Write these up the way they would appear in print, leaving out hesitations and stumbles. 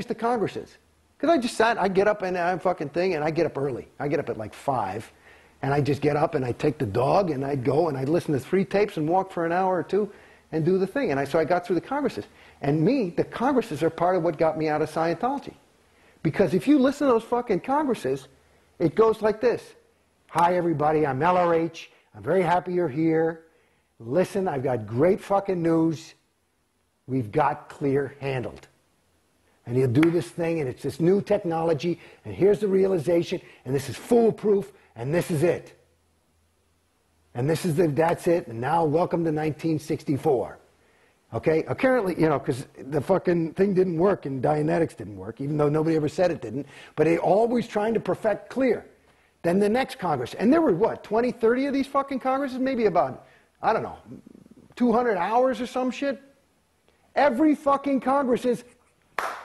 the Congresses. Because I just sat, I get up and I'm fucking thing, and I get up early. I get up at like 5, and I just get up and I take the dog and I'd go and I'd listen to 3 tapes and walk for an hour or 2 and do the thing. And so I got through the Congresses. And the Congresses are part of what got me out of Scientology. Because if you listen to those fucking Congresses, it goes like this. Hi everybody, I'm LRH. I'm very happy you're here. Listen, I've got great fucking news. We've got clear handled. And he'll do this thing, and it's this new technology, and here's the realization, and this is foolproof, and this is it. And that's it, and now welcome to 1964. Okay? Apparently, you know, because the fucking thing didn't work, and Dianetics didn't work, even though nobody ever said it didn't, but they always trying to perfect clear. Then the next Congress, and there were what, 20, 30 of these fucking Congresses? Maybe about, I don't know, 200 hours or some shit? Every fucking Congress is,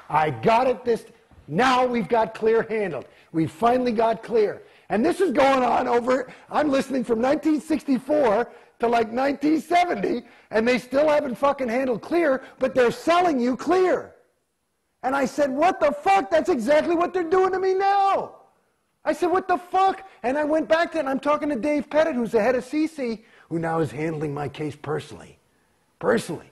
I got it now we've got clear handled. We finally got clear. And this is going on over, I'm listening from 1964 to like 1970, and they still haven't fucking handled clear, but they're selling you clear. And I said, what the fuck? That's exactly what they're doing to me now. I said, what the fuck? And I went back to it, and I'm talking to Dave Pettit, who's the head of CC, who now is handling my case personally. Personally.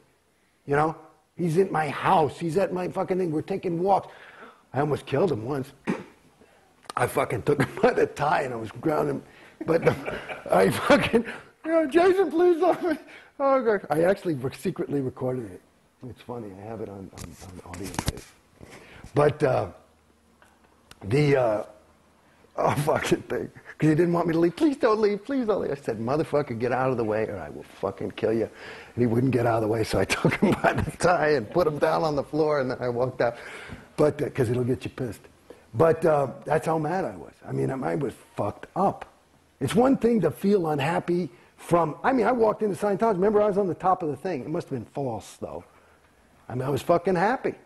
You know? He's in my house. He's at my fucking thing. We're taking walks. I almost killed him once. I fucking took him by the tie and I was grounding him. But I fucking, you know, Jason, please let me. Oh, God. I actually secretly recorded it. It's funny. I have it on audio tape. But oh, fucking thing. Because he didn't want me to leave. Please don't leave. Please don't leave. I said, motherfucker, get out of the way or I will fucking kill you. And he wouldn't get out of the way, so I took him by the tie and put him down on the floor, and then I walked out. But, because it'll get you pissed. But that's how mad I was. I mean, I was fucked up. It's one thing to feel unhappy from, I mean, I walked into Scientology. Remember, I was on the top of the thing. It must have been false, though. I mean, I was fucking happy.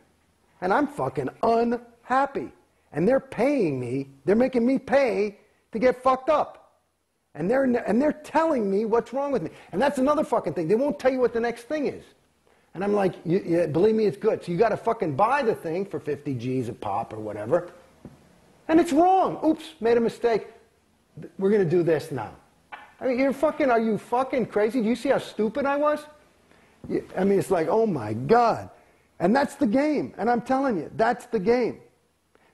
And I'm fucking unhappy. And they're paying me, they're making me pay to get fucked up. And they're telling me what's wrong with me. And that's another fucking thing. They won't tell you what the next thing is. And I'm like, yeah, believe me, it's good. So you got to fucking buy the thing for 50 G's a pop or whatever. And it's wrong. Oops, made a mistake. We're going to do this now. I mean, are you fucking crazy? Do you see how stupid I was? I mean, it's like, oh my God. And that's the game. And I'm telling you, that's the game.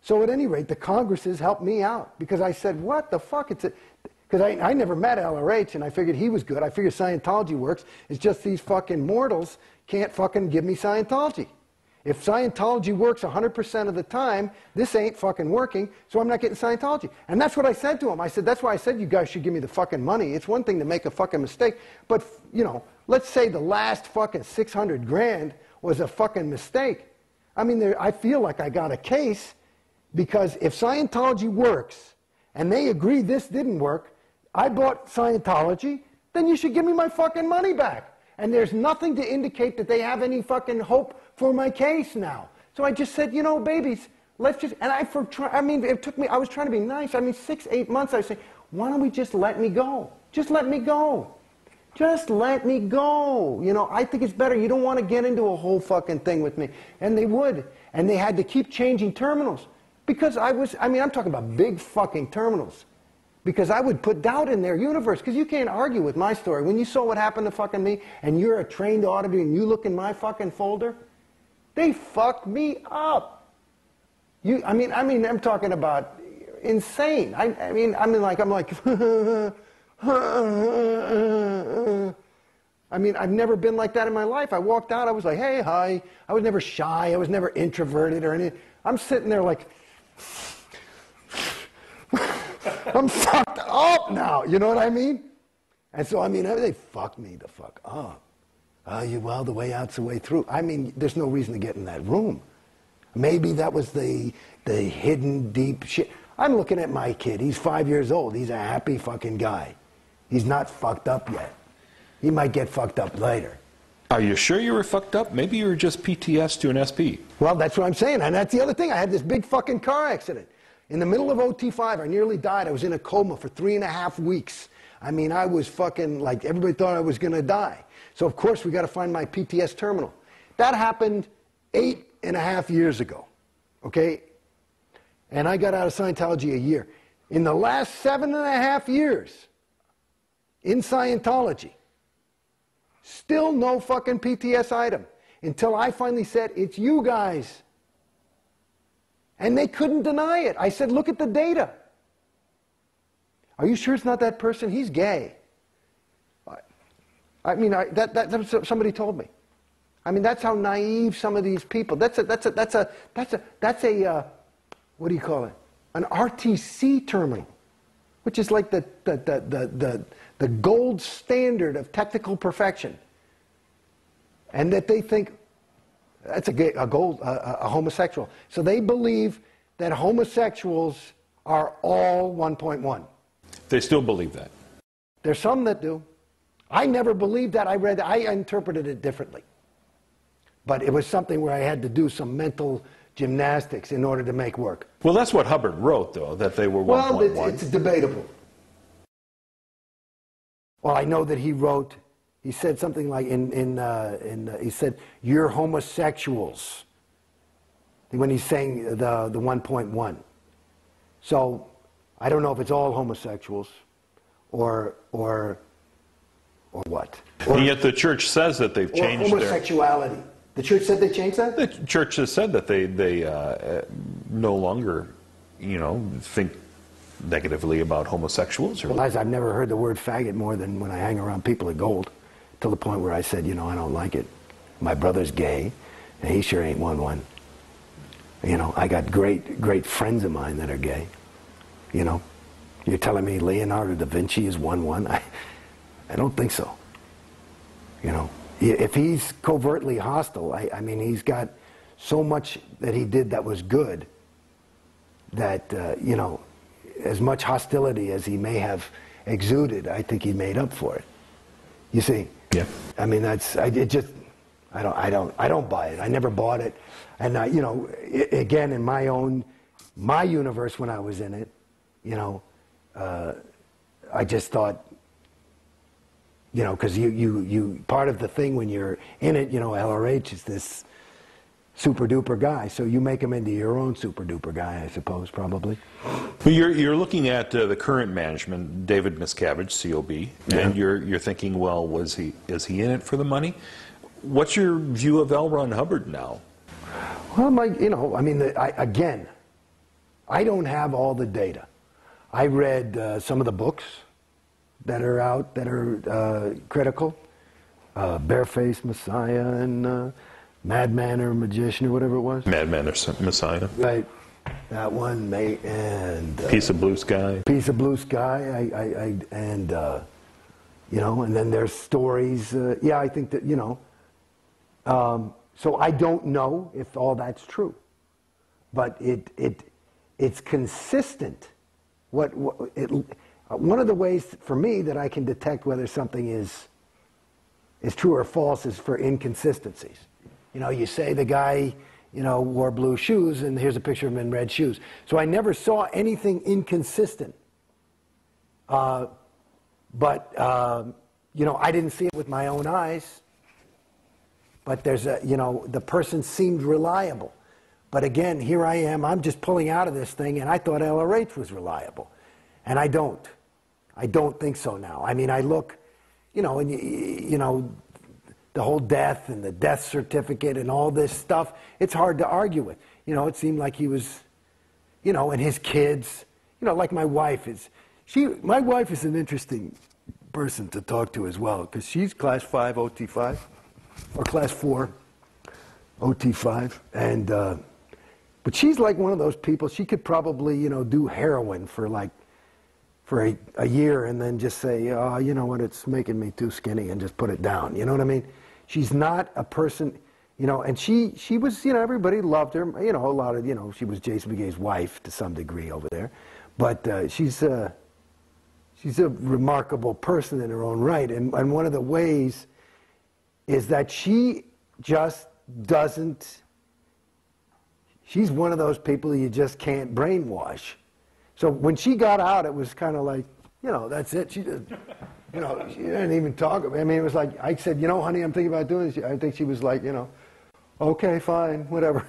So at any rate, the Congresses helped me out. Because I said, what the fuck? Because I never met LRH, and I figured he was good. I figured Scientology works. It's just these fucking mortals can't fucking give me Scientology. If Scientology works 100% of the time, this ain't fucking working, so I'm not getting Scientology. And that's what I said to him. I said, that's why I said you guys should give me the fucking money. It's one thing to make a fucking mistake, but, you know, let's say the last fucking 600 grand was a fucking mistake. I mean, I feel like I got a case, because if Scientology works, and they agree this didn't work, I bought Scientology, then you should give me my fucking money back. And there's nothing to indicate that they have any fucking hope for my case now. So I just said, you know, babies, let's just, and I mean, it took me, I was trying to be nice. I mean, 6, 8 months, I was saying, why don't we just let me go? Just let me go. Just let me go. You know, I think it's better. You don't want to get into a whole fucking thing with me. And they would. And they had to keep changing terminals. Because I'm talking about big fucking terminals. Because I would put doubt in their universe. Because you can't argue with my story. When you saw what happened to fucking me, and you're a trained auditor, and you look in my fucking folder, they fucked me up. I'm talking about insane. I'm like, I mean, I've never been like that in my life. I walked out, I was like, hey, hi. I was never shy. I was never introverted or anything. I'm sitting there like, I'm fucked up now. You know what I mean? And so, I mean, they fucked me the fuck up. Well, the way out's the way through. I mean, there's no reason to get in that room. Maybe that was the hidden, deep shit. I'm looking at my kid. He's 5 years old. He's a happy fucking guy. He's not fucked up yet. He might get fucked up later. Are you sure you were fucked up? Maybe you were just PTS to an SP. Well, that's what I'm saying. And that's the other thing. I had this big fucking car accident. In the middle of OT5, I nearly died. I was in a coma for 3.5 weeks. I mean, I was fucking like, everybody thought I was going to die. So, of course, we got to find my PTS terminal. That happened 8.5 years ago. okay? And I got out of Scientology a year. In the last 7.5 years in Scientology, still no fucking PTS item until I finally said, it's you guys. And they couldn't deny it. I said, look at the data. Are you sure it's not that person? He's gay. I mean, that's what somebody told me. I mean, that's how naive some of these people. That's a what do you call it? An RTC terminal, which is like the gold standard of technical perfection. And that they think that's a homosexual. So they believe that homosexuals are all 1.1. They still believe that. There's some that do. I never believed that. I interpreted it differently. But it was something where I had to do some mental gymnastics in order to make work. Well, that's what Hubbard wrote, though, that they were 1.1. Well, it's debatable. Well, I know that he said something like he said, you're homosexuals, when he's saying the 1.1. So I don't know if it's all homosexuals or what. And yet the church says that they've changed homosexuality. The church said they changed that? The church has said that they no longer, think negatively about homosexuals. Well, I've never heard the word faggot more than when I hang around people at Gold, to the point where I said, I don't like it. My brother's gay, and he sure ain't 1.1. I got great friends of mine that are gay. You're telling me Leonardo da Vinci is 1.1? I don't think so. If he's covertly hostile, I mean, he's got so much that he did that was good that, as much hostility as he may have exuded, I think he made up for it. You see? Yeah. I mean, I don't buy it. I never bought it. And, again, in my universe when I was in it, I just thought, because you part of the thing when you're in it, LRH is this super duper guy, so you make him into your own super duper guy, I suppose, probably. Well, you're looking at the current management, David Miscavige, COB, and you're thinking, well, is he in it for the money? What's your view of L. Ron Hubbard now? Well, again, I don't have all the data. I read some of the books that are out that are critical, Barefaced Messiah and Madman or Magician or whatever it was. Madman or Messiah. Right, that one, mate, and Piece of Blue Sky. Piece of Blue Sky. And then there's stories. I think that so I don't know if all that's true, but it's consistent. One of the ways for me that I can detect whether something is true or false is for inconsistencies. You say the guy, wore blue shoes, and here's a picture of him in red shoes. So I never saw anything inconsistent. But I didn't see it with my own eyes. But there's the person seemed reliable. But again, here I am, I'm just pulling out of this thing, and I thought LRH was reliable. And I don't. I don't think so now. I mean, I look, and the whole death and the death certificate and all this stuff, it's hard to argue with. It seemed like he was, and his kids, like my wife is. My wife is an interesting person to talk to as well, because she's class 5 OT5, or class 4 OT5, and but she's like one of those people. She could probably do heroin for a year and then just say, oh, you know what, it's making me too skinny, and just put it down. You know what I mean? She's not a person, and she was, everybody loved her. A lot of, she was Jason Beghe's wife to some degree over there, but she's a remarkable person in her own right, and one of the ways is that she just doesn't. She's one of those people you just can't brainwash. So when she got out, it was kind of like, that's it. She just, she didn't even talk. I mean, it was like, I said, honey, I'm thinking about doing this. I think she was like, okay, fine, whatever.